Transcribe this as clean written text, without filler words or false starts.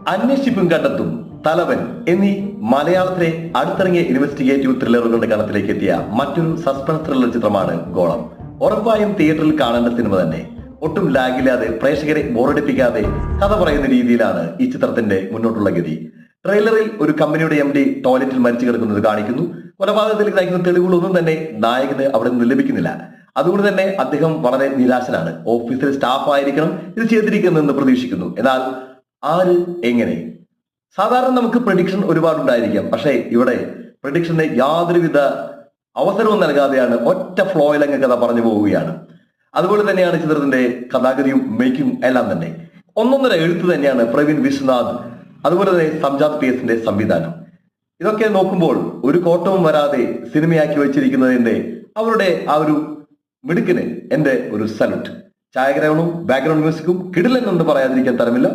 അന്വേഷിപ്പും കണ്ടെത്തും, തലവൻ എന്നീ മലയാളത്തിലെ അടുത്തിറങ്ങിയ ഇൻവെസ്റ്റിഗേറ്റീവ് ത്രില്ലറുകളുടെ ഗണത്തിലേക്ക് എത്തിയ മറ്റൊരു സസ്പെൻസ് ത്രില്ലർ ചിത്രമാണ് ഗോളം. ഉറപ്പായും തിയേറ്ററിൽ കാണേണ്ട സിനിമ തന്നെ. ഒട്ടും ലാഗില്ലാതെ പ്രേക്ഷകരെ ബോറടിപ്പിക്കാതെ കഥ പറയുന്ന രീതിയിലാണ് ഈ ചിത്രത്തിന്റെ മുന്നോട്ടുള്ള ഗതി. ട്രെയിലറിൽ ഒരു കമ്പനിയുടെ MD ടോയ്ലറ്റിൽ മരിച്ചു കിടക്കുന്നത് കാണിക്കുന്നു. കൊലപാതകത്തിൽ നയിക്കുന്ന തെളിവുകളൊന്നും തന്നെ നായകന് അവിടെ നിന്ന് ലഭിക്കുന്നില്ല. അതുകൊണ്ട് തന്നെ അദ്ദേഹം വളരെ നിരാശനാണ്. ഓഫീസിലെ സ്റ്റാഫ് ആയിരിക്കണം ഇത് ചെയ്തിരിക്കുന്നതെന്ന് പ്രതീക്ഷിക്കുന്നു. എന്നാൽ ആര്, എങ്ങനെ? സാധാരണ നമുക്ക് പ്രഡിക്ഷൻ ഒരുപാടുണ്ടായിരിക്കാം. പക്ഷേ ഇവിടെ പ്രഡിക്ഷന് യാതൊരുവിധ അവസരവും നൽകാതെയാണ് ഒറ്റ ഫ്ലോയിൽ അങ്ങ് കഥ പറഞ്ഞു പോവുകയാണ്. അതുപോലെ തന്നെയാണ് ചിത്രത്തിന്റെ കഥാഗതിയും മേക്കിംഗ് എല്ലാം തന്നെ. ഒന്നൊന്നര എഴുത്ത് തന്നെയാണ് പ്രവീൺ വിശ്വനാഥ്, അതുപോലെ തന്നെ സംജാത് PS സംവിധാനം. ഇതൊക്കെ നോക്കുമ്പോൾ ഒരു കോട്ടവും വരാതെ സിനിമയാക്കി വെച്ചിരിക്കുന്നതിന്റെ അവരുടെ ആ ഒരു മിടുക്കിന് എന്റെ ഒരു സല്യൂട്ട്. ഛായാഗ്രഹണവും ബാക്ക്ഗ്രൗണ്ട് മ്യൂസിക്കും കിടിലൻ എന്ന് പറയാതിരിക്കാൻ തരമില്ല.